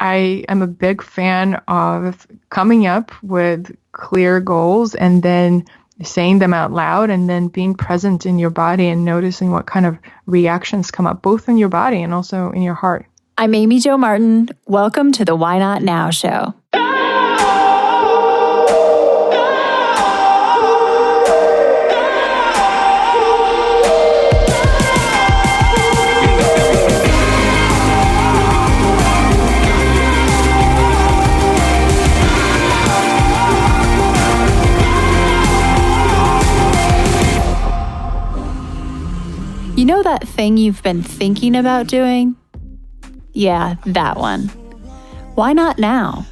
I am a big fan of coming up with clear goals and then saying them out loud and then being present in your body and noticing what kind of reactions come up, both in your body and also in your heart. I'm Amy Jo Martin. Welcome to the Why Not Now show. You know that thing you've been thinking about doing? Yeah, that one. Why not now?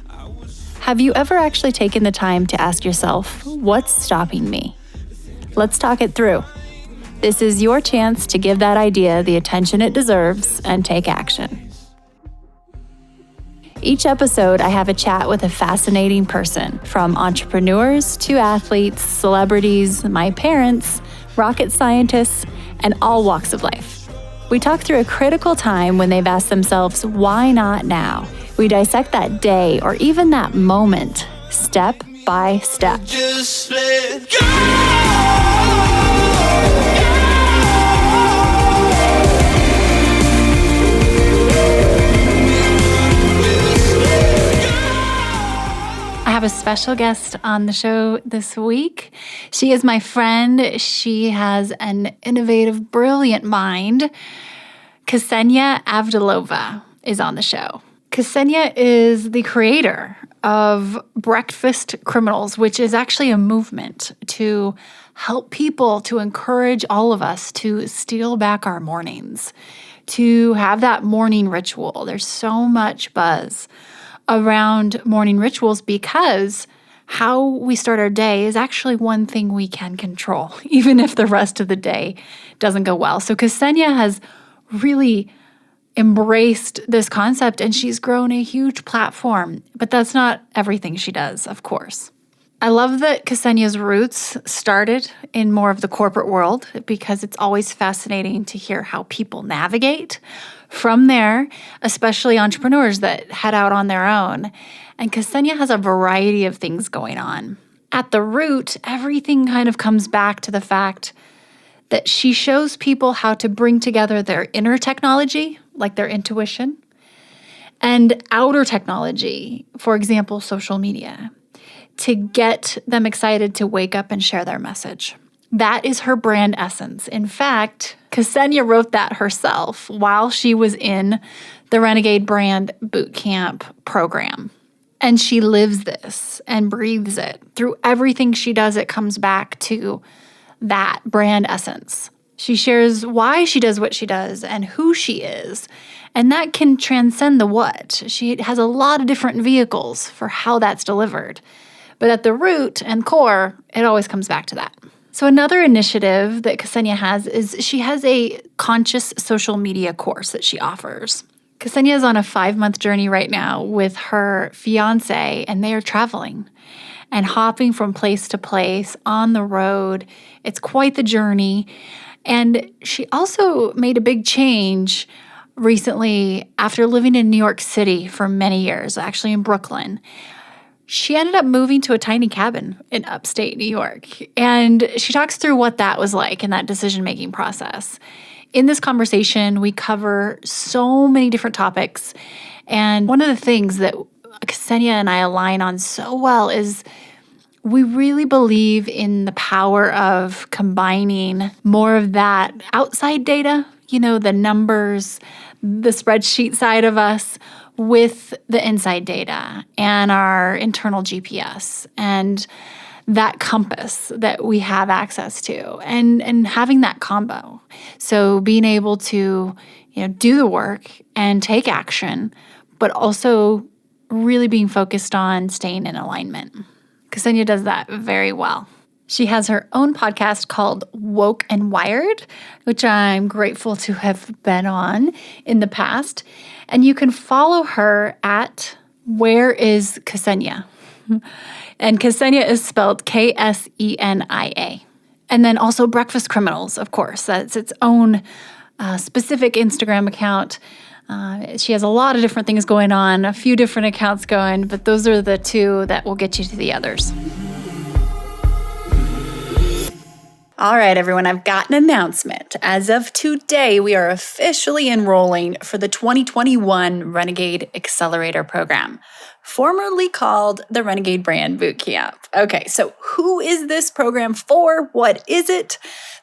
Have you ever actually taken the time to ask yourself, what's stopping me? Let's talk it through. This is your chance to give that idea the attention it deserves and take action. Each episode, I have a chat with a fascinating person, from entrepreneurs to athletes, celebrities, my parents, rocket scientists, and all walks of life. We talk through a critical time when they've asked themselves, why not now? We dissect that day or even that moment, step by step. Just let go. I have a special guest on the show this week. She is my friend. She has an innovative, brilliant mind. Ksenia Avdulova is on the show. Ksenia is the creator of Breakfast Criminals, which is actually a movement to help people, to encourage all of us to steal back our mornings, to have that morning ritual. There's so much buzz around morning rituals because how we start our day is actually one thing we can control, even if the rest of the day doesn't go well. So Ksenia has really embraced this concept and she's grown a huge platform, but that's not everything she does, of course. I love that Ksenia's roots started in more of the corporate world because it's always fascinating to hear how people navigate from there, especially entrepreneurs that head out on their own. And Ksenia has a variety of things going on. At the root, everything kind of comes back to the fact that she shows people how to bring together their inner technology, like their intuition, and outer technology, for example, social media, to get them excited to wake up and share their message. That is her brand essence. In fact, Ksenia wrote that herself while she was in the Renegade Brand Bootcamp program. And she lives this and breathes it. Through everything she does, it comes back to that brand essence. She shares why she does what she does and who she is. And that can transcend the what. She has a lot of different vehicles for how that's delivered. But at the root and core, it always comes back to that. So another initiative that Ksenia has is she has a conscious social media course that she offers. Ksenia is on a 5-month journey right now with her fiance, and they are traveling and hopping from place to place on the road. It's quite the journey. And she also made a big change recently after living in New York City for many years, actually in Brooklyn. She ended up moving to a tiny cabin in upstate New York, and she talks through what that was like in that decision-making process. In this conversation, we cover so many different topics, and one of the things that Ksenia and I align on so well is we really believe in the power of combining more of that outside data, the numbers, the spreadsheet side of us, with the inside data and our internal GPS and that compass that we have access to and having that combo. So being able to, do the work and take action, but also really being focused on staying in alignment. Ksenia does that very well. She has her own podcast called Woke and Wired, which I'm grateful to have been on in the past. And you can follow her at Where is Ksenia? And Ksenia is spelled Ksenia. And then also Breakfast Criminals, of course. That's its own specific Instagram account She has a lot of different things going on, a few different accounts going, but those are the two that will get you to the others. All right, everyone, I've got an announcement. As of today, we are officially enrolling for the 2021 Renegade Accelerator Program, formerly called the Renegade Brand Bootcamp. Okay, so who is this program for? What is it?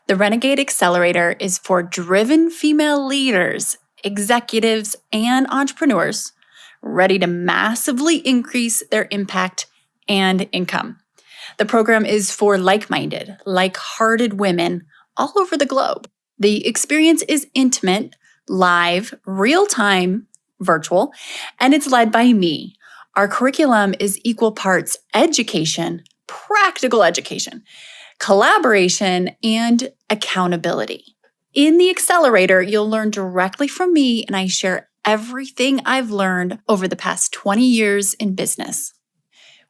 The Renegade Accelerator is for driven female leaders, executives, and entrepreneurs ready to massively increase their impact and income. The program is for like-minded, like-hearted women all over the globe. The experience is intimate, live, real-time, virtual, and it's led by me. Our curriculum is equal parts education, practical education, collaboration, and accountability. In the accelerator, you'll learn directly from me, and I share everything I've learned over the past 20 years in business.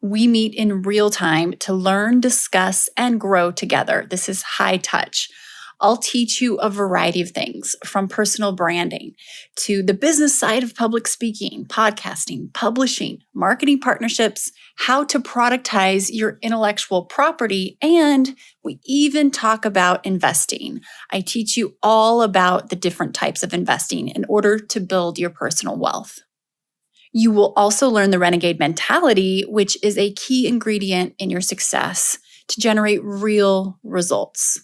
We meet in real time to learn, discuss, and grow together. This is high touch. I'll teach you a variety of things, from personal branding to the business side of public speaking, podcasting, publishing, marketing partnerships, how to productize your intellectual property, and we even talk about investing. I teach you all about the different types of investing in order to build your personal wealth. You will also learn the renegade mentality, which is a key ingredient in your success to generate real results.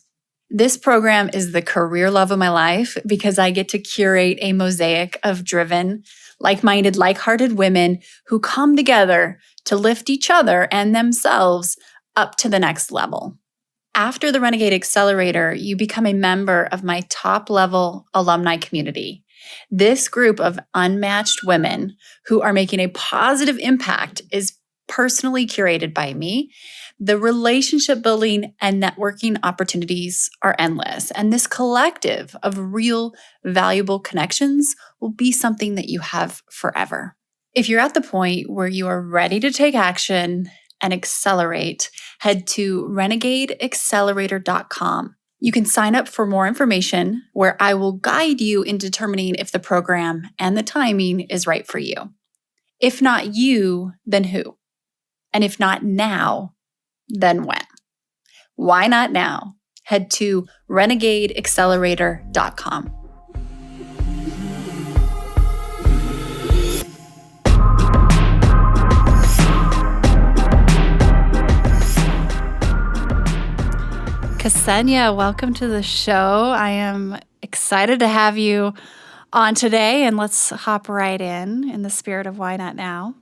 This program is the career love of my life because I get to curate a mosaic of driven, like-minded, like-hearted women who come together to lift each other and themselves up to the next level. After the Renegade Accelerator, you become a member of my top-level alumni community. This group of unmatched women who are making a positive impact is personally curated by me. The relationship building and networking opportunities are endless, and this collective of real, valuable connections will be something that you have forever. If you're at the point where you are ready to take action and accelerate, head to renegadeaccelerator.com. You can sign up for more information where I will guide you in determining if the program and the timing is right for you. If not you, then who? And if not now, then when? Why not now? Head to renegadeaccelerator.com. Ksenia, welcome to the show. I am excited to have you on today, and let's hop right in the spirit of why not now.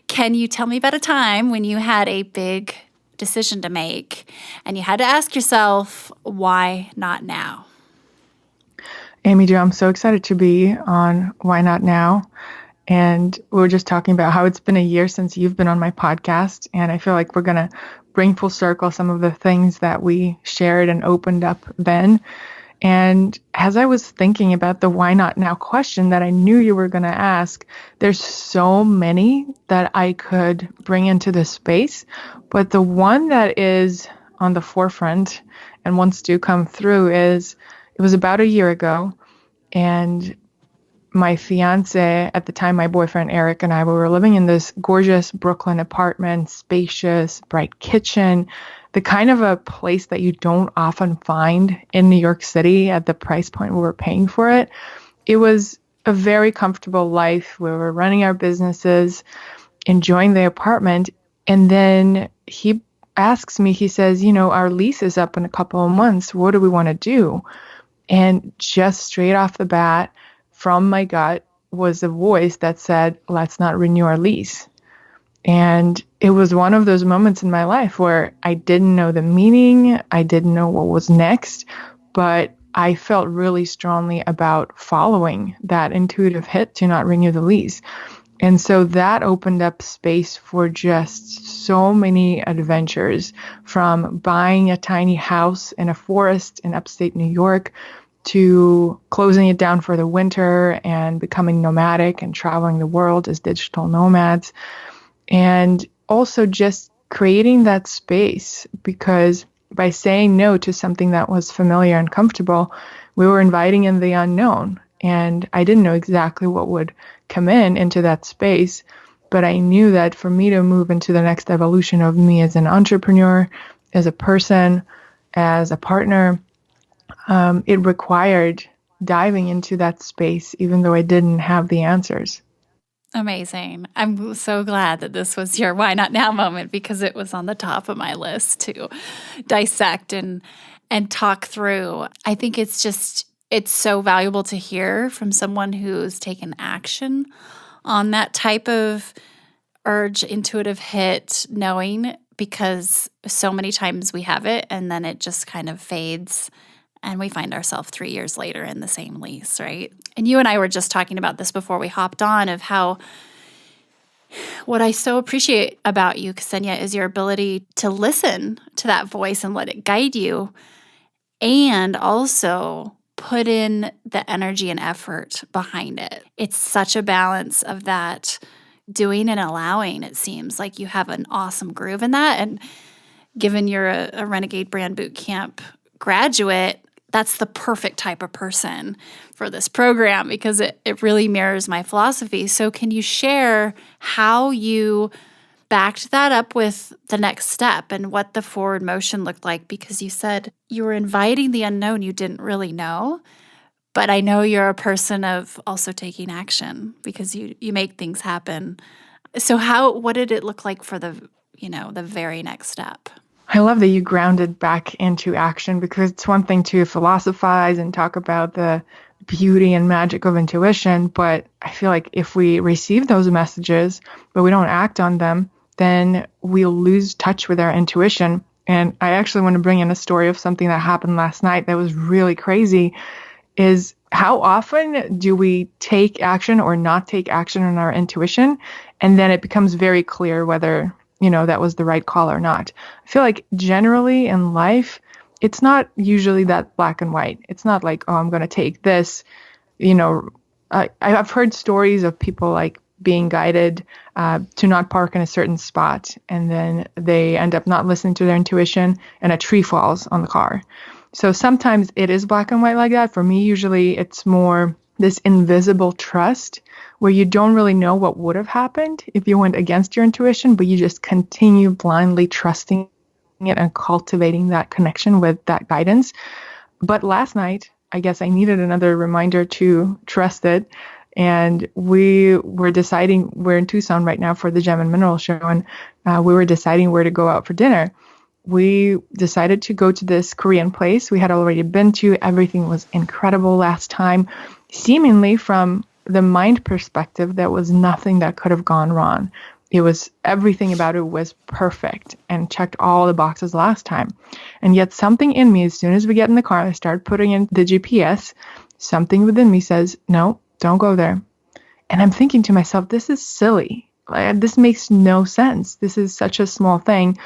Can you tell me about a time when you had a big decision to make and you had to ask yourself, why not now? Amy Jo, I'm so excited to be on Why Not Now. And we were just talking about how it's been a year since you've been on my podcast. And I feel like we're going to bring full circle some of the things that we shared and opened up then. And as I was thinking about the why not now question that I knew you were going to ask, there's so many that I could bring into this space. But the one that is on the forefront and wants to come through is, it was about a year ago, and my fiance, at the time, my boyfriend Eric, and I, we were living in this gorgeous Brooklyn apartment, spacious, bright kitchen, the kind of a place that you don't often find in New York City at the price point we were paying for it. It was a very comfortable life. We were running our businesses, enjoying the apartment. And then he asks me, he says, our lease is up in a couple of months. What do we want to do? And just straight off the bat, from my gut, was a voice that said, let's not renew our lease. And it was one of those moments in my life where I didn't know the meaning, I didn't know what was next, but I felt really strongly about following that intuitive hit to not renew the lease. And so that opened up space for just so many adventures, from buying a tiny house in a forest in upstate New York to closing it down for the winter and becoming nomadic and traveling the world as digital nomads. And also just creating that space, because by saying no to something that was familiar and comfortable, we were inviting in the unknown. And I didn't know exactly what would come into that space, but I knew that for me to move into the next evolution of me as an entrepreneur, as a person, as a partner, it required diving into that space, even though I didn't have the answers. Amazing. I'm so glad that this was your why not now moment, because it was on the top of my list to dissect and talk through. I think it's so valuable to hear from someone who's taken action on that type of urge, intuitive hit, knowing, because so many times we have it and then it just kind of fades and we find ourselves 3 years later in the same lease, right? And you and I were just talking about this before we hopped on, of how what I so appreciate about you, Ksenia, is your ability to listen to that voice and let it guide you, and also put in the energy and effort behind it. It's such a balance of that doing and allowing. It seems like you have an awesome groove in that. And given you're a Renegade Brand Bootcamp graduate, that's the perfect type of person for this program, because it really mirrors my philosophy. So can you share how you backed that up with the next step and what the forward motion looked like? Because you said you were inviting the unknown you didn't really know, but I know you're a person of also taking action because you make things happen. So what did it look like for the very next step? I love that you grounded back into action, because it's one thing to philosophize and talk about the beauty and magic of intuition, but I feel like if we receive those messages, but we don't act on them, then we'll lose touch with our intuition. And I actually want to bring in a story of something that happened last night that was really crazy, is how often do we take action or not take action on our intuition, and then it becomes very clear whether that was the right call or not. I feel like generally in life, it's not usually that black and white. It's not like, oh, I'm going to take this. I've heard stories of people like being guided to not park in a certain spot, and then they end up not listening to their intuition and a tree falls on the car. So sometimes it is black and white like that. For me, usually it's more this invisible trust where you don't really know what would have happened if you went against your intuition, but you just continue blindly trusting it and cultivating that connection with that guidance. But last night, I guess I needed another reminder to trust it. And we were deciding, we're in Tucson right now for the Gem and Mineral Show, and we were deciding where to go out for dinner. We decided to go to this Korean place we had already been to. Everything was incredible last time. Seemingly from the mind perspective, there was nothing that could have gone wrong. Everything about it was perfect and checked all the boxes last time. And yet something in me, as soon as we get in the car, I start putting in the GPS, something within me says, no, don't go there. And I'm thinking to myself, this is silly. This makes no sense. This is such a small thing.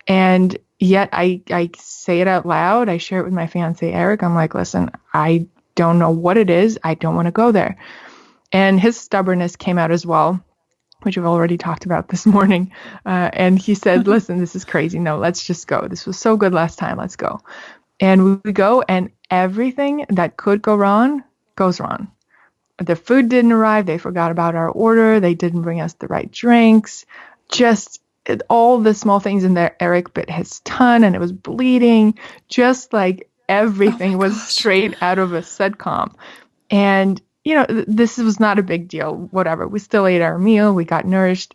And yet I say it out loud. I share it with my fiance, Eric. I'm like, listen, I don't know what it is. I don't want to go there. And his stubbornness came out as well, which we've already talked about this morning. And he said, listen, this is crazy. No, let's just go. This was so good last time. Let's go. And we go, and everything that could go wrong goes wrong. The food didn't arrive. They forgot about our order. They didn't bring us the right drinks. Just all the small things in there. Eric bit his tongue and it was bleeding. Just like everything was straight out of a sitcom. And this was not a big deal, whatever. We still ate our meal. We got nourished.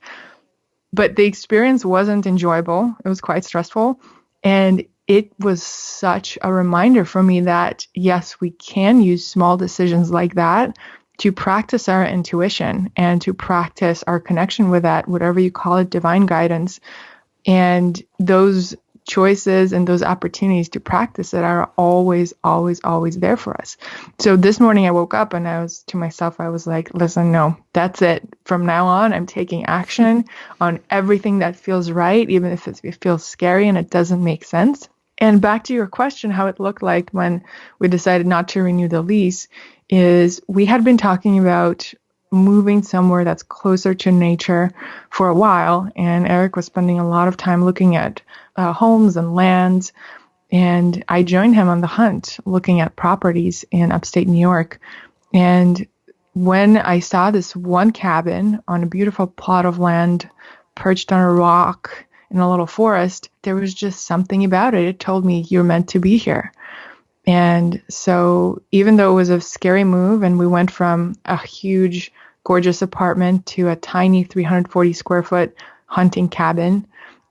But the experience wasn't enjoyable. It was quite stressful. And it was such a reminder for me that, yes, we can use small decisions like that to practice our intuition and to practice our connection with that, whatever you call it, divine guidance. And those choices and those opportunities to practice it are always, always, always there for us. So this morning I woke up and I was like, listen, no, that's it. From now on, I'm taking action on everything that feels right, even if it feels scary and it doesn't make sense. And back to your question, how it looked like when we decided not to renew the lease, is we had been talking about moving somewhere that's closer to nature for a while. And Eric was spending a lot of time looking at homes and lands. And I joined him on the hunt, looking at properties in upstate New York. And when I saw this one cabin on a beautiful plot of land perched on a rock in a little forest, there was just something about it. It told me, you're meant to be here. And so even though it was a scary move and we went from a huge, gorgeous apartment to a tiny 340 square foot hunting cabin,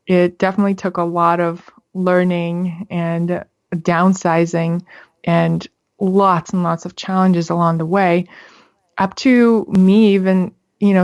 it definitely took a lot of learning and downsizing and lots of challenges along the way, up to me even,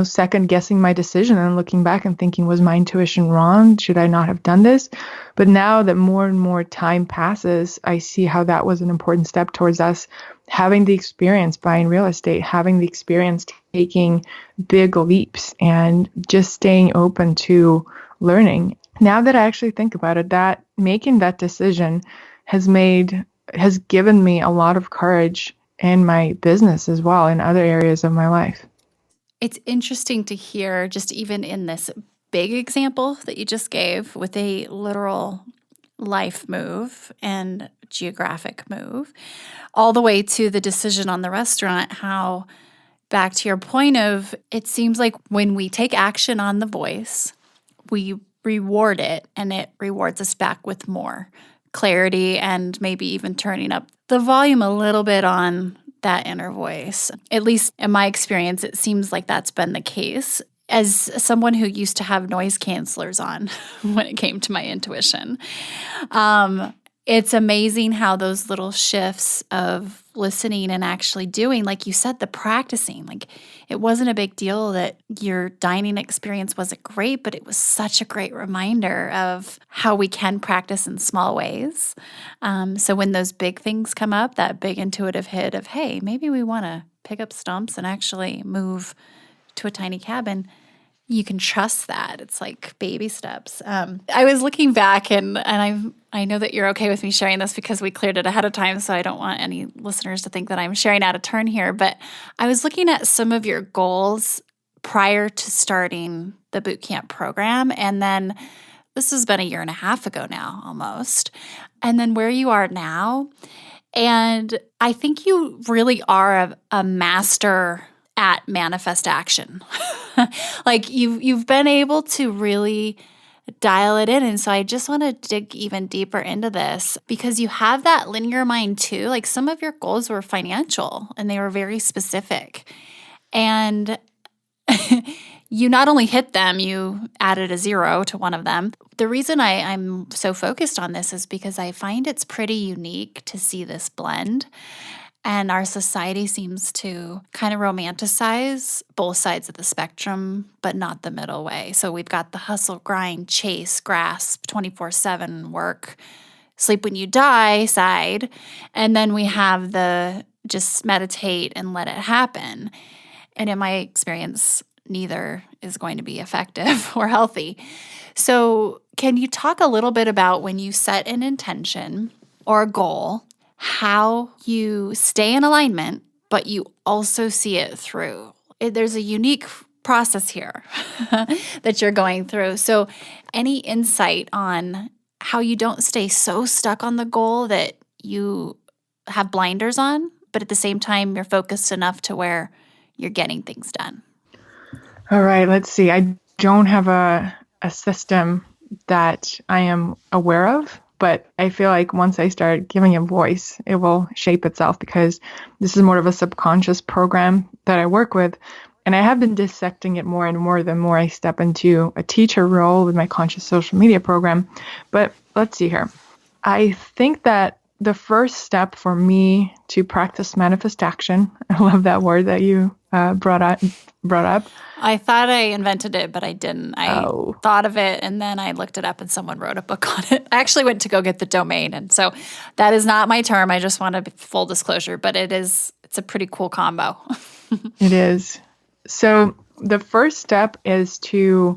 second guessing my decision and looking back and thinking, was my intuition wrong? Should I not have done this? But now that more and more time passes, I see how that was an important step towards us having the experience buying real estate, having the experience taking big leaps, and just staying open to learning. Now that I actually think about it, that making that decision has given me a lot of courage in my business as well, in other areas of my life. It's interesting to hear, just even in this big example that you just gave with a literal life move and geographic move, all the way to the decision on the restaurant, how, back to your point of, it seems like when we take action on the voice, we reward it, and it rewards us back with more clarity and maybe even turning up the volume a little bit on that inner voice. At least in my experience, it seems like that's been the case. As someone who used to have noise cancelers on when it came to my intuition, it's amazing how those little shifts of listening and actually doing, like you said, the practicing, like it wasn't a big deal that your dining experience wasn't great, but it was such a great reminder of how we can practice in small ways. So when those big things come up, that big intuitive hit of, hey, maybe we want to pick up stumps and actually move to a tiny cabin, you can trust that. It's like baby steps. I was looking back, and I know that you're okay with me sharing this because we cleared it ahead of time, so I don't want any listeners to think that I'm sharing out of turn here. But I was looking at some of your goals prior to starting the bootcamp program, and then this has been a year and a half ago now, almost, and then where you are now. And I think you really are a master at manifest action. Like you've been able to really dial it in. And so I just want to dig even deeper into this because you have that linear mind too. Like some of your goals were financial and they were very specific. And you not only hit them, you added a 0 to one of them. The reason I'm so focused on this is because I find it's pretty unique to see this blend. And our society seems to kind of romanticize both sides of the spectrum, but not the middle way. So we've got the hustle, grind, chase, grasp, 24/7 work, sleep when you die side. And then we have the just meditate and let it happen. And in my experience, neither is going to be effective or healthy. So can you talk a little bit about when you set an intention or a goal, how you stay in alignment, but you also see it through? There's a unique process here that you're going through. So any insight on how you don't stay so stuck on the goal that you have blinders on, but at the same time, you're focused enough to where you're getting things done? All right, let's see. I don't have a system that I am aware of, but I feel like once I start giving a voice, it will shape itself because this is more of a subconscious program that I work with. And I have been dissecting it more and more the more I step into a teacher role with my conscious social media program. But let's see here. I think that the first step for me to practice manifest action, I love that word that you brought up. I thought I invented it, but I didn't. I thought of it, and then I looked it up, and someone wrote a book on it. I actually went to go get the domain, and so that is not my term. I just want to full disclosure, but it's a pretty cool combo. It is. So the first step is to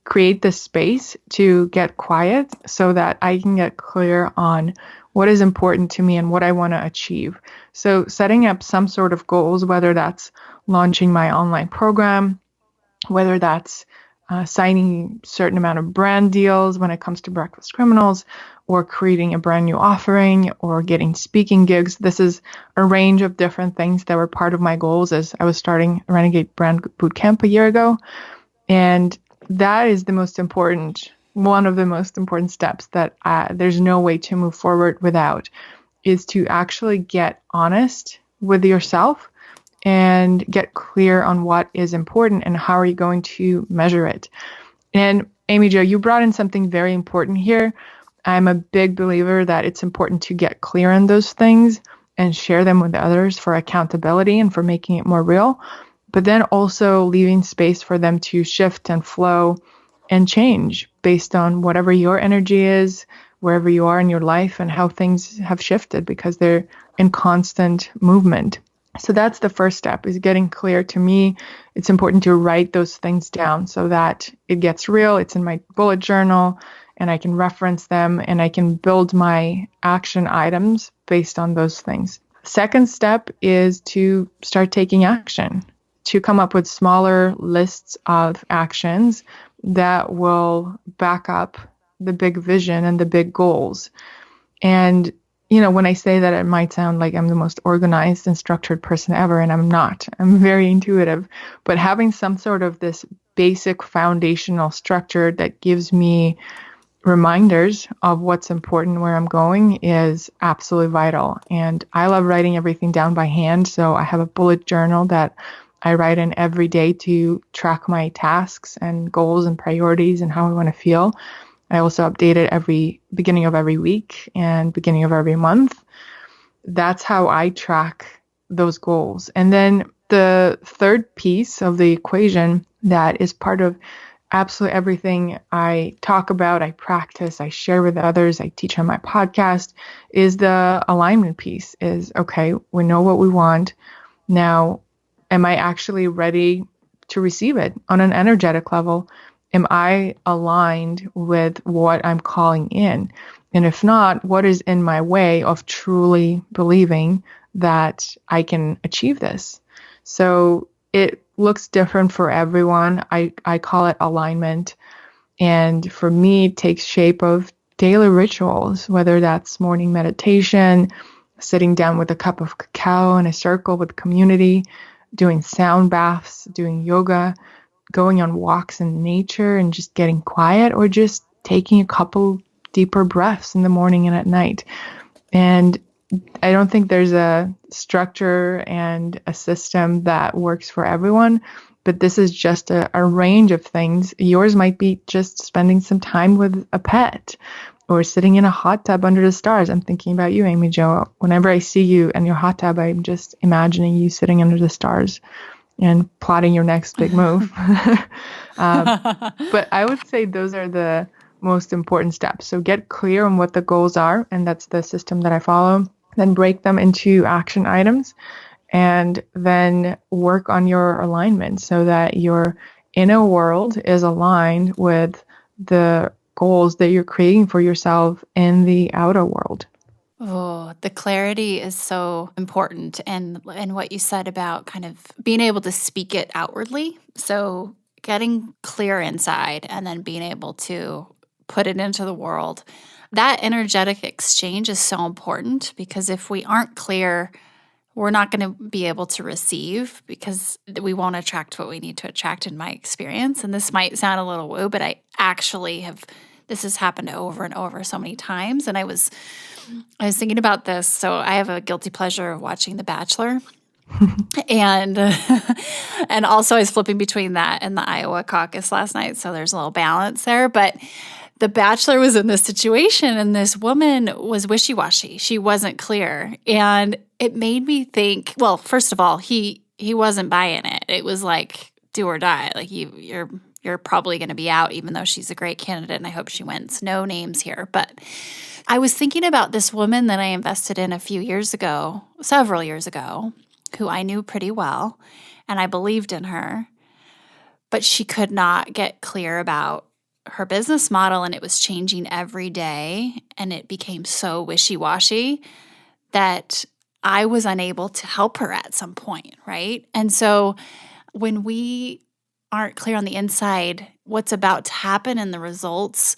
create the space to get quiet so that I can get clear on what is important to me and what I want to achieve. So setting up some sort of goals, whether that's launching my online program, whether that's signing certain amount of brand deals when it comes to Breakfast Criminals, or creating a brand new offering, or getting speaking gigs. This is a range of different things that were part of my goals as I was starting Renegade Brand Bootcamp a year ago. And that is one of the most important steps that there's no way to move forward without, is to actually get honest with yourself and get clear on what is important and how are you going to measure it. And Amy Jo, you brought in something very important here. I'm a big believer that it's important to get clear on those things and share them with others for accountability and for making it more real, but then also leaving space for them to shift and flow and change based on whatever your energy is, wherever you are in your life, and how things have shifted because they're in constant movement. So that's the first step, is getting clear. To me, it's important to write those things down so that it gets real. It's in my bullet journal and I can reference them and I can build my action items based on those things. Second step is to start taking action, to come up with smaller lists of actions that will back up the big vision and the big goals. And when I say that, it might sound like I'm the most organized and structured person ever, and I'm not. I'm very intuitive. But having some sort of this basic foundational structure that gives me reminders of what's important, where I'm going, is absolutely vital. And I love writing everything down by hand. So I have a bullet journal that I write in every day to track my tasks and goals and priorities and how I want to feel. I also update it every beginning of every week and beginning of every month. That's how I track those goals. And then the third piece of the equation that is part of absolutely everything I talk about, I practice, I share with others, I teach on my podcast, is the alignment piece. Is, okay, we know what we want. Now, am I actually ready to receive it on an energetic level? Am I aligned with what I'm calling in? And if not, what is in my way of truly believing that I can achieve this? So it looks different for everyone. I call it alignment. And for me, it takes shape of daily rituals, whether that's morning meditation, sitting down with a cup of cacao in a circle with community, doing sound baths, doing yoga, going on walks in nature and just getting quiet, or just taking a couple deeper breaths in the morning and at night. And I don't think there's a structure and a system that works for everyone, but this is just a range of things. Yours might be just spending some time with a pet or sitting in a hot tub under the stars. I'm thinking about you, Amy Jo. Whenever I see you in your hot tub, I'm just imagining you sitting under the stars and plotting your next big move. But I would say those are the most important steps. So get clear on what the goals are, and that's the system that I follow. Then break them into action items, and then work on your alignment so that your inner world is aligned with the goals that you're creating for yourself in the outer world. Oh, the clarity is so important. And what you said about kind of being able to speak it outwardly. So getting clear inside and then being able to put it into the world. That energetic exchange is so important, because if we aren't clear, we're not going to be able to receive, because we won't attract what we need to attract, in my experience. And this might sound a little woo, but I actually have, this has happened over and over so many times. And I was thinking about this. So I have a guilty pleasure of watching The Bachelor. and also I was flipping between that and the Iowa caucus last night. So there's a little balance there. But The Bachelor was in this situation, and this woman was wishy-washy. She wasn't clear. And it made me think, well, first of all, he wasn't buying it. It was like, do or die. Like, you're probably going to be out, even though she's a great candidate, and I hope she wins. No names here. But I was thinking about this woman that I invested in several years ago, who I knew pretty well, and I believed in her. But she could not get clear about her business model, and it was changing every day, and it became so wishy-washy that I was unable to help her at some point, right? And so when we aren't clear on the inside what's about to happen and the results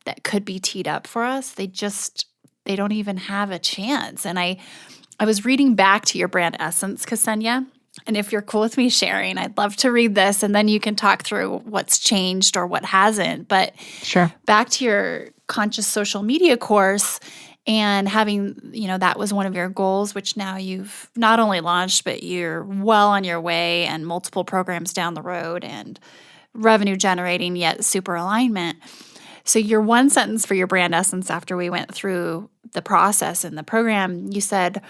that could be teed up for us, they don't even have a chance. And I was reading back to your brand essence, Ksenia, and if you're cool with me sharing, I'd love to read this, and then you can talk through what's changed or what hasn't. But Sure. Back to your conscious social media course, and having, that was one of your goals, which now you've not only launched, but you're well on your way and multiple programs down the road and revenue generating, yet super alignment. So your one sentence for your brand essence after we went through the process in the program, you said,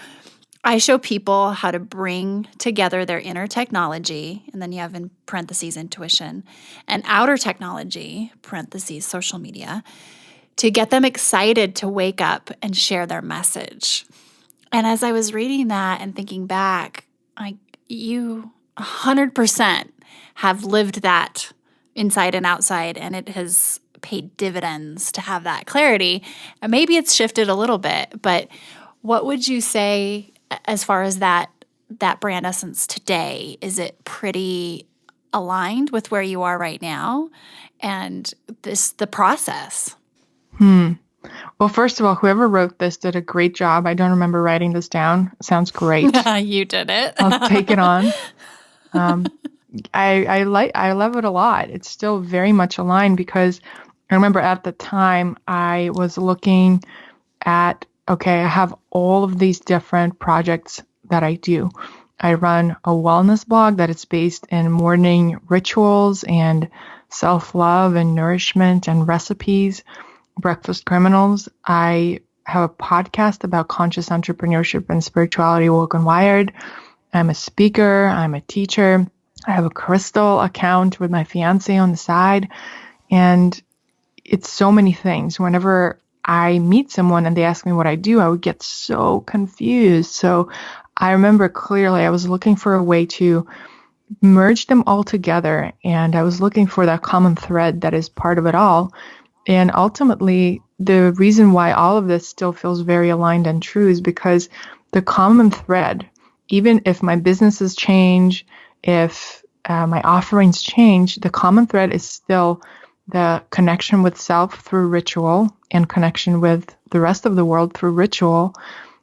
I show people how to bring together their inner technology, and then you have in parentheses intuition, and outer technology, parentheses social media, to get them excited to wake up and share their message. And as I was reading that and thinking back, you 100% have lived that inside and outside, and it has paid dividends to have that clarity. And maybe it's shifted a little bit, but what would you say as far as that brand essence today? Is it pretty aligned with where you are right now and the process? Well, first of all, whoever wrote this did a great job. I don't remember writing this down. Sounds great. You did it. I'll take it on. I love it a lot. It's still very much aligned because I remember at the time I was looking at, okay, I have all of these different projects that I do. I run a wellness blog that is based in morning rituals and self-love and nourishment and recipes, Breakfast Criminals. I have a podcast about conscious entrepreneurship and spirituality, Woke and Wired. I'm a speaker. I'm a teacher. I have a crystal account with my fiance on the side. And it's so many things. Whenever I meet someone and they ask me what I do, I would get so confused. So I remember clearly I was looking for a way to merge them all together. And I was looking for that common thread that is part of it all. And ultimately, the reason why all of this still feels very aligned and true is because the common thread, even if my businesses change, if my offerings change, the common thread is still the connection with self through ritual and connection with the rest of the world through ritual,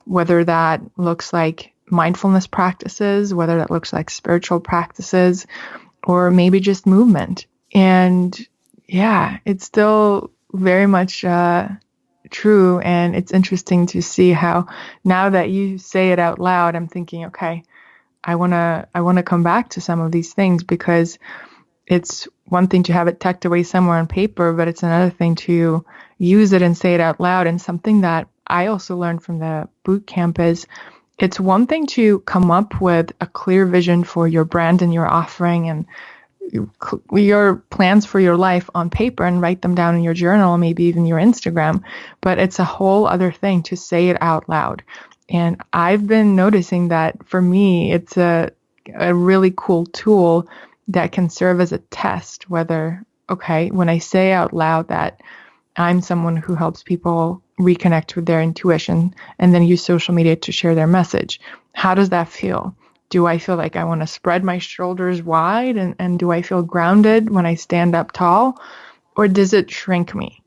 whether that looks like mindfulness practices, whether that looks like spiritual practices, or maybe just movement. And yeah, it's still very much true. And it's interesting to see how now that you say it out loud, I'm thinking, okay, I want to come back to some of these things, because it's one thing to have it tucked away somewhere on paper, but it's another thing to use it and say it out loud. And something that I also learned from the boot camp is it's one thing to come up with a clear vision for your brand and your offering and your plans for your life on paper and write them down in your journal, maybe even your Instagram. But it's a whole other thing to say it out loud. And I've been noticing that for me, it's a really cool tool that can serve as a test whether, okay, when I say out loud that I'm someone who helps people reconnect with their intuition and then use social media to share their message, how does that feel? Do I feel like I want to spread my shoulders wide and do I feel grounded when I stand up tall, or does it shrink me?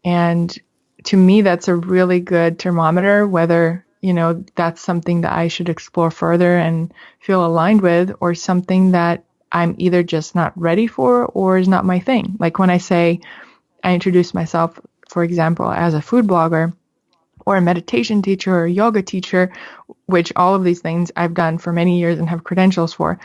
And to me, that's a really good thermometer, whether, that's something that I should explore further and feel aligned with, or something that I'm either just not ready for or is not my thing. Like when I say I introduce myself, for example, as a food blogger or a meditation teacher or a yoga teacher, which all of these things I've done for many years and have credentials for.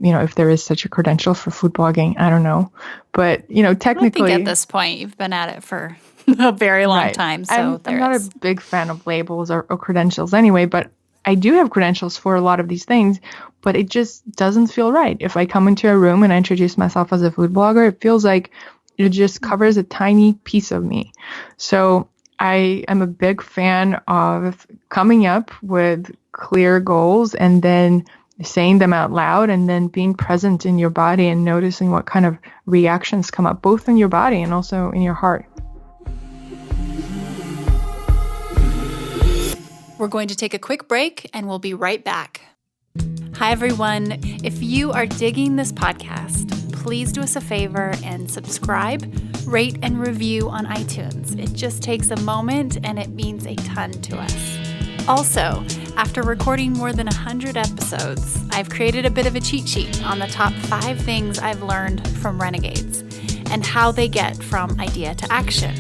If there is such a credential for food blogging, I don't know. But, technically, I think at this point, you've been at it for a very long time. So I'm not a big fan of labels or credentials anyway, but I do have credentials for a lot of these things, but it just doesn't feel right. If I come into a room and I introduce myself as a food blogger, it feels like it just covers a tiny piece of me. So I am a big fan of coming up with clear goals and then saying them out loud and then being present in your body and noticing what kind of reactions come up, both in your body and also in your heart. We're going to take a quick break and we'll be right back. Hi, everyone. If you are digging this podcast, please do us a favor and subscribe, rate, and review on iTunes. It just takes a moment and it means a ton to us. Also, after recording more than 100 episodes, I've created a bit of a cheat sheet on the top 5 things I've learned from renegades and how they get from idea to action,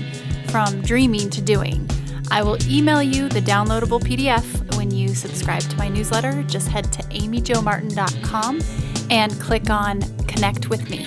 from dreaming to doing. I will email you the downloadable PDF when you subscribe to my newsletter. Just head to amyjomartin.com and click on Connect with Me.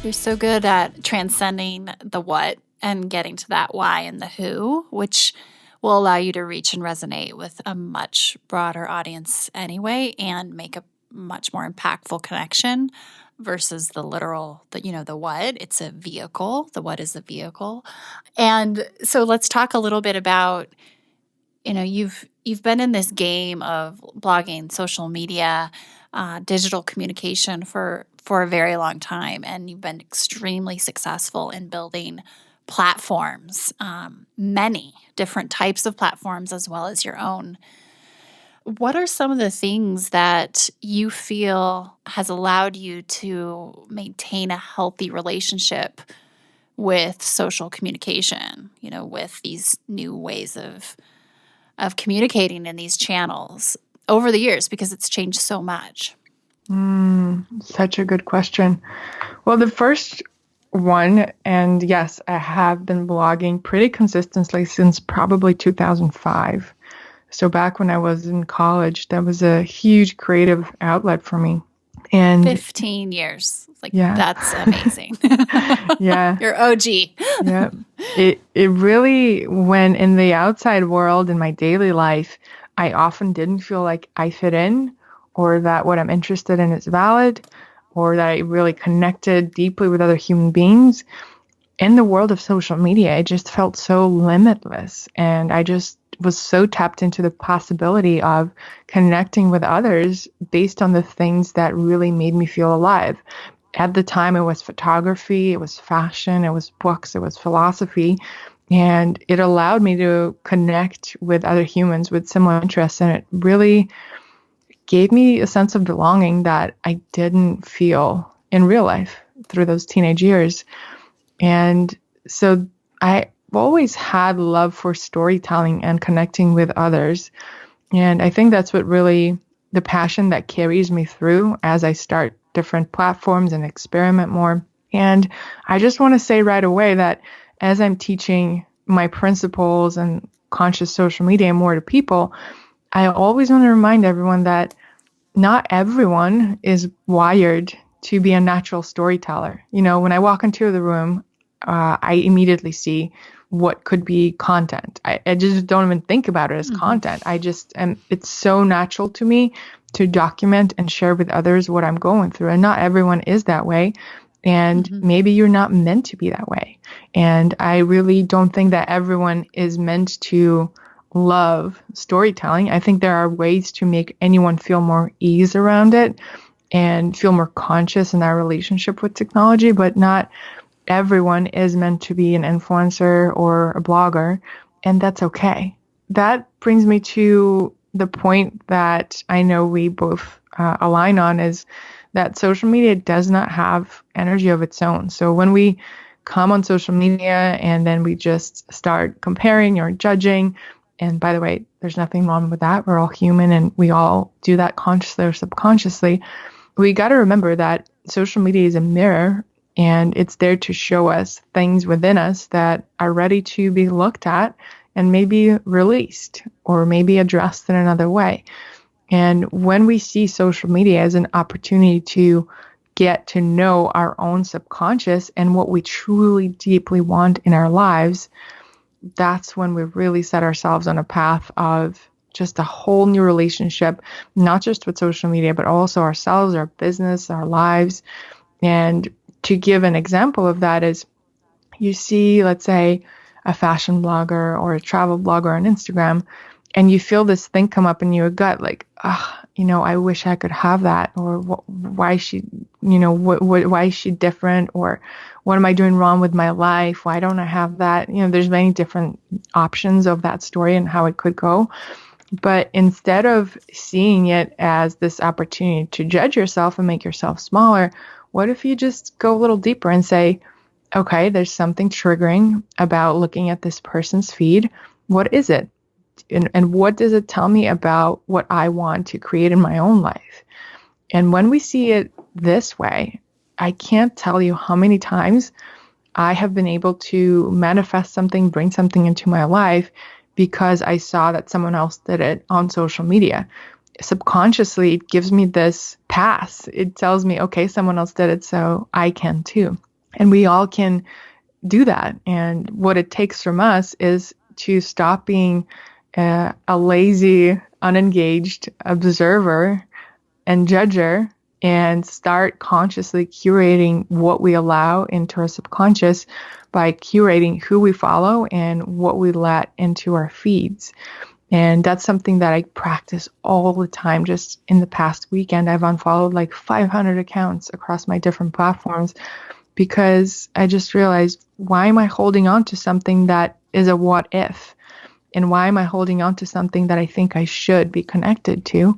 You're so good at transcending the what and getting to that why and the who, which will allow you to reach and resonate with a much broader audience anyway and make a much more impactful connection versus the literal, the what. It's a vehicle. The what is the vehicle. And so let's talk a little bit about, you've been in this game of blogging, social media, digital communication for a very long time, and you've been extremely successful in building platforms, many different types of platforms as well as your own. What are some of the things that you feel has allowed you to maintain a healthy relationship with social communication, with these new ways of communicating in these channels over the years, because it's changed so much? Such a good question. Well, the first one, and yes, I have been blogging pretty consistently since probably 2005. So back when I was in college, that was a huge creative outlet for me. And 15 years. That's amazing. Yeah. You're OG. Yeah. It really, when in the outside world, in my daily life, I often didn't feel like I fit in, or that what I'm interested in is valid, or that I really connected deeply with other human beings. In the world of social media, it just felt so limitless. And I just was so tapped into the possibility of connecting with others based on the things that really made me feel alive. At the time, it was photography, it was fashion, it was books, it was philosophy. And it allowed me to connect with other humans with similar interests. And it really gave me a sense of belonging that I didn't feel in real life through those teenage years. And so I always had love for storytelling and connecting with others. And I think that's what really the passion that carries me through as I start different platforms and experiment more. And I just want to say right away that as I'm teaching my principles and conscious social media more to people, I always want to remind everyone that not everyone is wired to be a natural storyteller. When I walk into the room, I immediately see what could be content. I just don't even think about it as content. It's so natural to me to document and share with others what I'm going through. And not everyone is that way. And maybe you're not meant to be that way. And I really don't think that everyone is meant to love storytelling. I think there are ways to make anyone feel more ease around it and feel more conscious in our relationship with technology, but not everyone is meant to be an influencer or a blogger, and that's okay. That brings me to the point that I know we both align on, is that social media does not have energy of its own. So when we come on social media and then we just start comparing or judging, and by the way, there's nothing wrong with that. We're all human and we all do that consciously or subconsciously. We got to remember that social media is a mirror, and it's there to show us things within us that are ready to be looked at and maybe released or maybe addressed in another way. And when we see social media as an opportunity to get to know our own subconscious and what we truly deeply want in our lives, that's when we really set ourselves on a path of just a whole new relationship, not just with social media, but also ourselves, our business, our lives. And to give an example of that is, you see, let's say, a fashion blogger or a travel blogger on Instagram, and you feel this thing come up in your gut, like, I wish I could have that, or why is she, why is she different, or what am I doing wrong with my life? Why don't I have that? There's many different options of that story and how it could go. But instead of seeing it as this opportunity to judge yourself and make yourself smaller, what if you just go a little deeper and say, okay, there's something triggering about looking at this person's feed. What is it? And what does it tell me about what I want to create in my own life? And when we see it this way, I can't tell you how many times I have been able to manifest something, bring something into my life because I saw that someone else did it on social media. Subconsciously, it gives me this pass. It tells me, okay, someone else did it, so I can too. And we all can do that. And what it takes from us is to stop being a lazy, unengaged observer and judger and start consciously curating what we allow into our subconscious by curating who we follow and what we let into our feeds. And that's something that I practice all the time. Just in the past weekend, I've unfollowed like 500 accounts across my different platforms because I just realized, why am I holding on to something that is a what if? And why am I holding on to something that I think I should be connected to,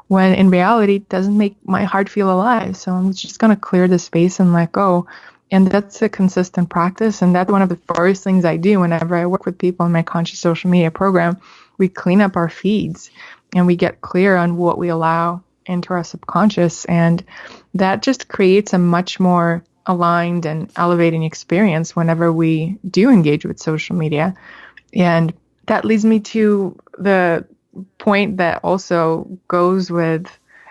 when in reality it doesn't make my heart feel alive? So I'm just going to clear the space and let go. And that's a consistent practice. And that's one of the first things I do whenever I work with people in my conscious social media program. We clean up our feeds and we get clear on what we allow into our subconscious. And that just creates a much more aligned and elevating experience whenever we do engage with social media. And that leads me to the point that also goes with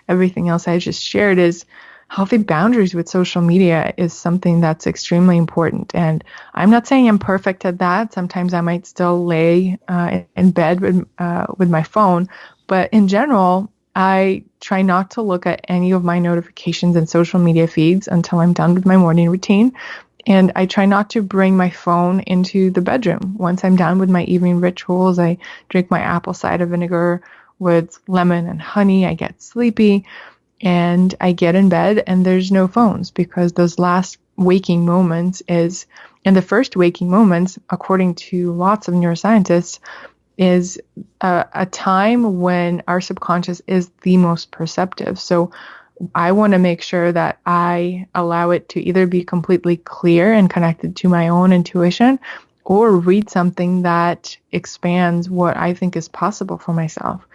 everything else I just shared, is healthy boundaries with social media is something that's extremely important. And I'm not saying I'm perfect at that. Sometimes I might still lay in bed with my phone. But in general, I try not to look at any of my notifications and social media feeds until I'm done with my morning routine. And I try not to bring my phone into the bedroom. Once I'm done with my evening rituals, I drink my apple cider vinegar with lemon and honey. I get sleepy and I get in bed and there's no phones, because those last waking moments is, and the first waking moments, according to lots of neuroscientists, is a time when our subconscious is the most perceptive. So I want to make sure that I allow it to either be completely clear and connected to my own intuition, or read something that expands what I think is possible for myself.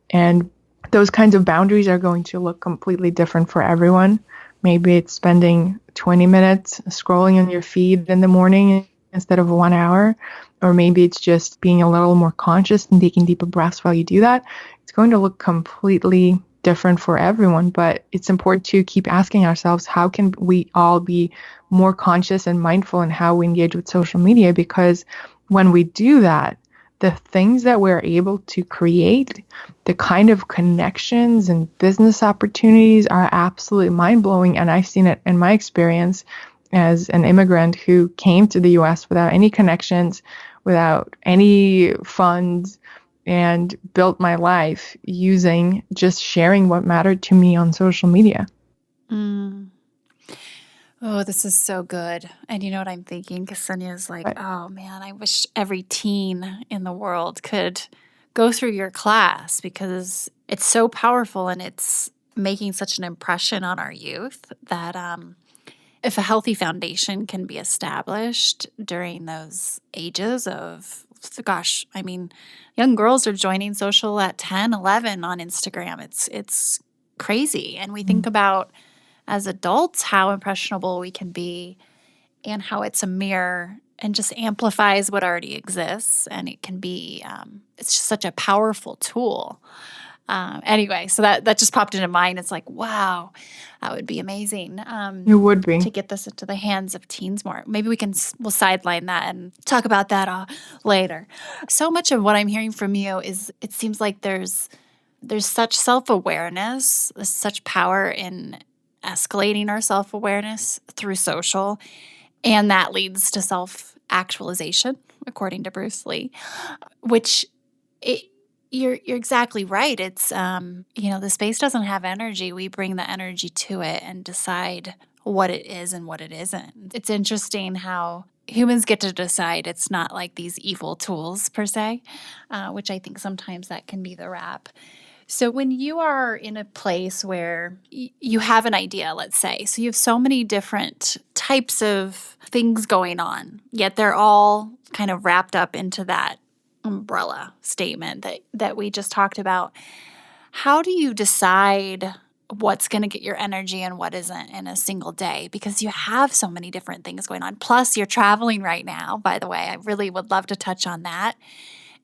And those kinds of boundaries are going to look completely different for everyone. Maybe it's spending 20 minutes scrolling on your feed in the morning instead of 1 hour, or maybe it's just being a little more conscious and taking deeper breaths while you do that. It's going to look completely different for everyone, but it's important to keep asking ourselves, how can we all be more conscious and mindful in how we engage with social media? Because when we do that, the things that we're able to create, the kind of connections and business opportunities are absolutely mind-blowing. And I've seen it in my experience as an immigrant who came to the US without any connections, without any funds, and built my life using just sharing what mattered to me on social media. Oh, this is so good. And you know what I'm thinking? Ksenia is like, oh man, I wish every teen in the world could go through your class, because it's so powerful and it's making such an impression on our youth that if a healthy foundation can be established during those ages of, gosh, I mean, young girls are joining social at 10, 11 on Instagram. It's crazy. And we think about, as adults, how impressionable we can be and how it's a mirror and just amplifies what already exists. And it can be, it's just such a powerful tool. Anyway, so that just popped into mind. It's like, wow, that would be amazing. It would be. To get this into the hands of teens more. Maybe we'll sideline that and talk about that later. So much of what I'm hearing from you is, it seems like there's such self-awareness, there's such power in escalating our self-awareness through social, and that leads to self-actualization, according to Bruce Lee, which you're exactly right. It's the space doesn't have energy. We bring the energy to it and decide what it is and what it isn't. It's interesting how humans get to decide. It's not like these evil tools per se, which I think sometimes that can be the rap. So when you are in a place where you have an idea, let's say, so you have so many different types of things going on, yet they're all kind of wrapped up into that umbrella statement that we just talked about. How do you decide what's going to get your energy and what isn't in a single day? Because you have so many different things going on. Plus, you're traveling right now, by the way. I really would love to touch on that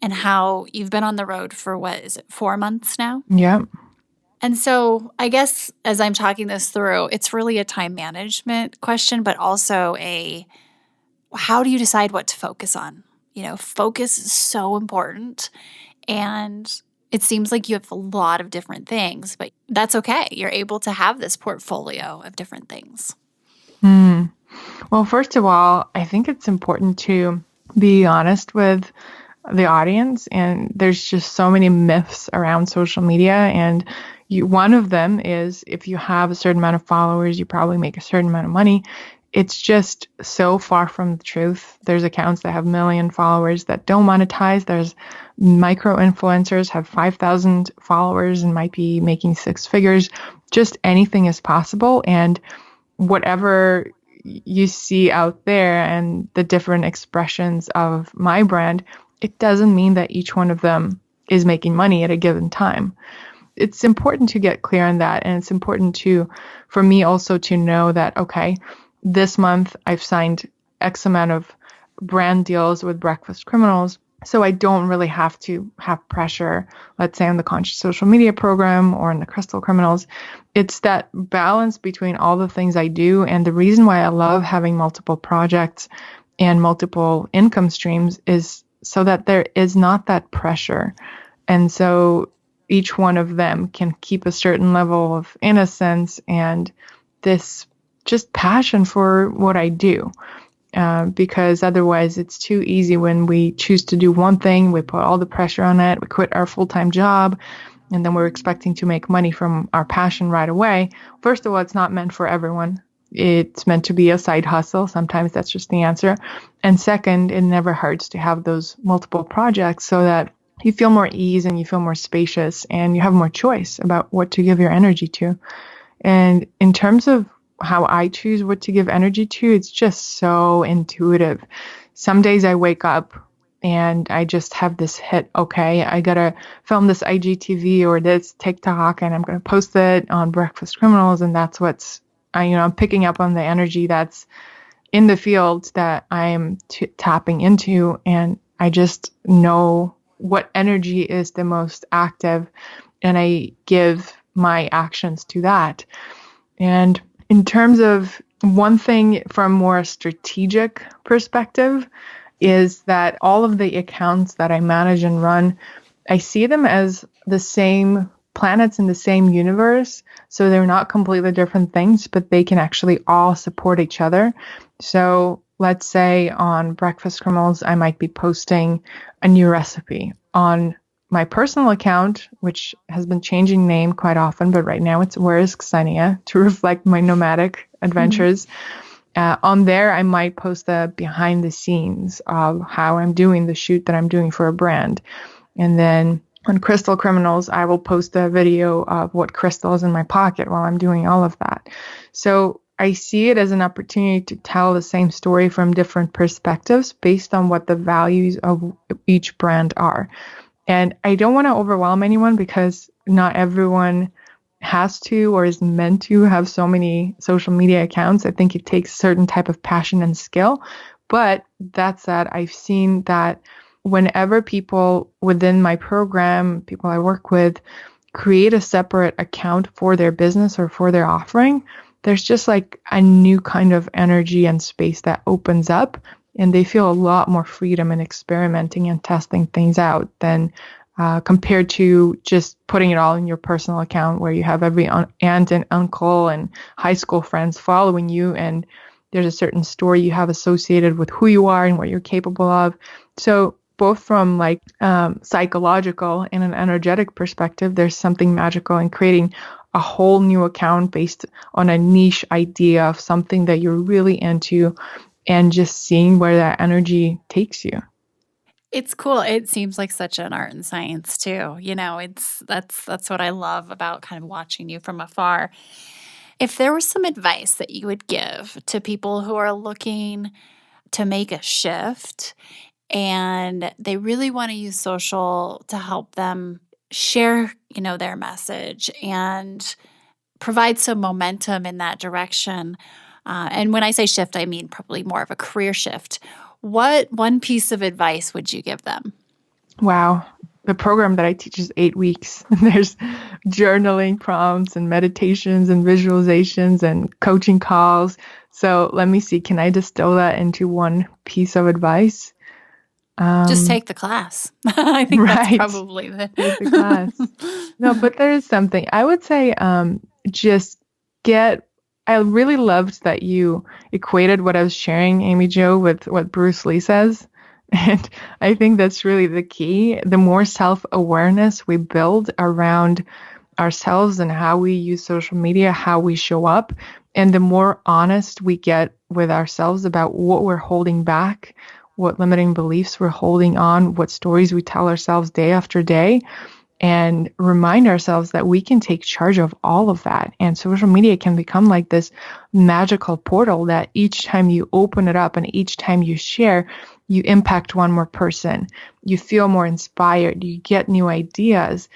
and how you've been on the road for, 4 months now? Yeah. And so I guess as I'm talking this through, it's really a time management question, but also how do you decide what to focus on? Focus is so important. And it seems like you have a lot of different things, but that's okay. You're able to have this portfolio of different things. Well, first of all, I think it's important to be honest with the audience. And there's just so many myths around social media. And one of them is if you have a certain amount of followers, you probably make a certain amount of money. It's just so far from the truth. There's accounts that have 1 million followers that don't monetize. There's micro influencers have 5,000 followers and might be making 6 figures. Just anything is possible. And whatever you see out there and the different expressions of my brand, it doesn't mean that each one of them is making money at a given time. It's important to get clear on that. And it's important for me also to know that, okay, this month I've signed X amount of brand deals with Breakfast Criminals. So I don't really have to have pressure, let's say on the Conscious Social Media program or in the Crystal Criminals. It's that balance between all the things I do. And the reason why I love having multiple projects and multiple income streams is so that there is not that pressure. And so each one of them can keep a certain level of innocence and this just passion for what I do. Because otherwise it's too easy when we choose to do one thing, we put all the pressure on it, we quit our full-time job, and then we're expecting to make money from our passion right away. First of all, it's not meant for everyone. It's meant to be a side hustle. Sometimes that's just the answer. And second, it never hurts to have those multiple projects so that you feel more ease and you feel more spacious and you have more choice about what to give your energy to. And in terms of how I choose what to give energy to, it's just so intuitive. Some days I wake up and I just have this hit, okay, I gotta film this IGTV or this TikTok and I'm gonna post it on Breakfast Criminals, and that's I'm picking up on the energy that's in the field that I'm tapping into, and I just know what energy is the most active, and I give my actions to that. And in terms of one thing from more strategic perspective is that all of the accounts that I manage and run, I see them as the same planets in the same universe. So they're not completely different things, but they can actually all support each other. So let's say on Breakfast Criminals, I might be posting a new recipe. On my personal account, which has been changing name quite often, but right now it's Where is Ksenia to reflect my nomadic adventures. On there, I might post the behind the scenes of how I'm doing the shoot that I'm doing for a brand. And then on Crystal Criminals, I will post a video of what crystal is in my pocket while I'm doing all of that. So I see it as an opportunity to tell the same story from different perspectives based on what the values of each brand are. And I don't want to overwhelm anyone because not everyone has to or is meant to have so many social media accounts. I think it takes a certain type of passion and skill. But that said, I've seen that whenever people within my program, people I work with, create a separate account for their business or for their offering, there's just like a new kind of energy and space that opens up, and they feel a lot more freedom in experimenting and testing things out than compared to just putting it all in your personal account where you have every aunt and uncle and high school friends following you, and there's a certain story you have associated with who you are and what you're capable of. So both from like psychological and an energetic perspective, there's something magical in creating a whole new account based on a niche idea of something that you're really into and just seeing where that energy takes you. It's cool. It seems like such an art and science too. That's what I love about kind of watching you from afar. If there was some advice that you would give to people who are looking to make a shift and they really want to use social to help them share, their message and provide some momentum in that direction. And when I say shift, I mean probably more of a career shift. What one piece of advice would you give them? Wow. The program that I teach is 8 weeks. There's journaling prompts and meditations and visualizations and coaching calls. So let me see. Can I distill that into one piece of advice? Just take the class. I think that's probably take the class. No, but there is something. I would say I really loved that you equated what I was sharing, Amy Jo, with what Bruce Lee says. And I think that's really the key. The more self-awareness we build around ourselves and how we use social media, how we show up, and the more honest we get with ourselves about what we're holding back, what limiting beliefs we're holding on, what stories we tell ourselves day after day, and remind ourselves that we can take charge of all of that. And social media can become like this magical portal that each time you open it up and each time you share, you impact one more person. You feel more inspired. You get new ideas.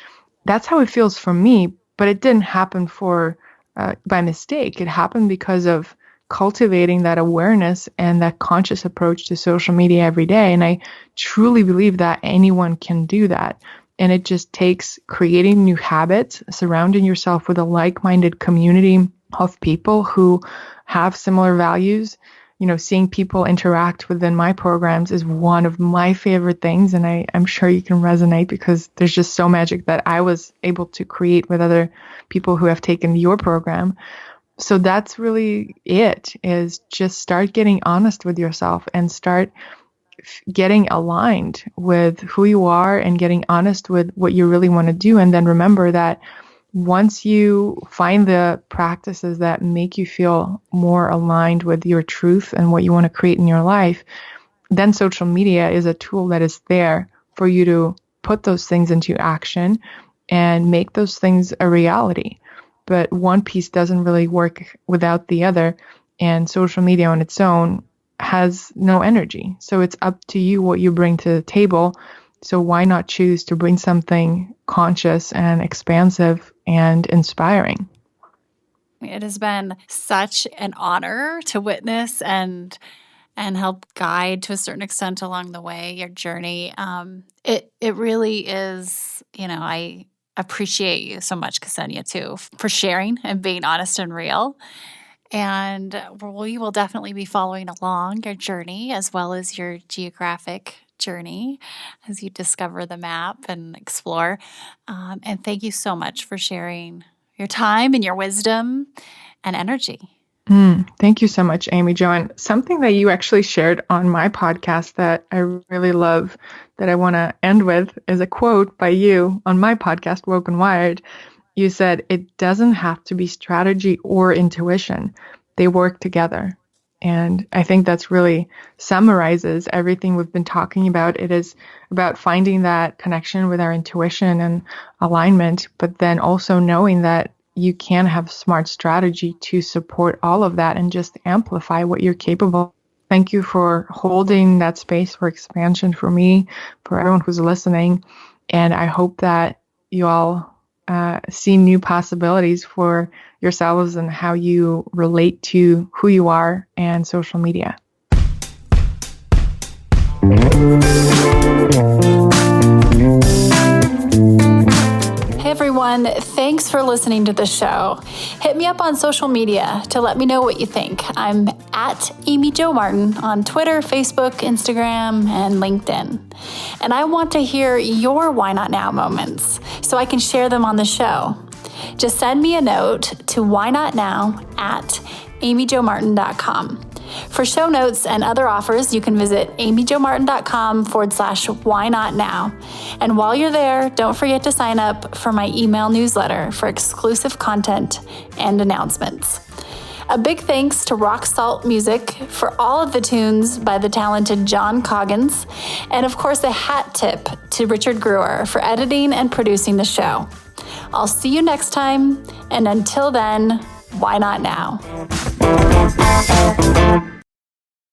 That's how it feels for me, but it didn't happen by mistake. It happened because of cultivating that awareness and that conscious approach to social media every day. And I truly believe that anyone can do that. And it just takes creating new habits, surrounding yourself with a like-minded community of people who have similar values. Seeing people interact within my programs is one of my favorite things. And I'm sure you can resonate because there's just so magic that I was able to create with other people who have taken your program. So that's really it, is just start getting honest with yourself and start getting aligned with who you are and getting honest with what you really want to do. And then remember that once you find the practices that make you feel more aligned with your truth and what you want to create in your life, then social media is a tool that is there for you to put those things into action and make those things a reality. But one piece doesn't really work without the other, and social media on its own has no energy. So it's up to you what you bring to the table. So why not choose to bring something conscious and expansive and inspiring? It has been such an honor to witness and help guide to a certain extent along the way, your journey. It really is, I appreciate you so much, Ksenia, too, for sharing and being honest and real. And we will definitely be following along your journey as well as your geographic journey as you discover the map and explore. And thank you so much for sharing your time and your wisdom and energy. Thank you so much, Amy Jo. And something that you actually shared on my podcast that I really love, that I want to end with, is a quote by you on my podcast, Woke and Wired. You said, it doesn't have to be strategy or intuition. They work together. And I think that's really summarizes everything we've been talking about. It is about finding that connection with our intuition and alignment, but then also knowing that you can have smart strategy to support all of that and just amplify what you're capable of. Thank you for holding that space for expansion for me, for everyone who's listening. And I hope that you all see new possibilities for yourselves and how you relate to who you are and social media. Hey everyone, thanks for listening to the show. Hit me up on social media to let me know what you think. I'm at Amy Jo Martin on Twitter, Facebook, Instagram, and LinkedIn. And I want to hear your Why Not Now moments so I can share them on the show. Just send me a note to whynotnow@amyjomartin.com. For show notes and other offers, you can visit amyjomartin.com/whynotnow. And while you're there, don't forget to sign up for my email newsletter for exclusive content and announcements. A big thanks to Rock Salt Music for all of the tunes by the talented John Coggins, and of course a hat tip to Richard Brewer for editing and producing the show. I'll see you next time, and until then, why not now?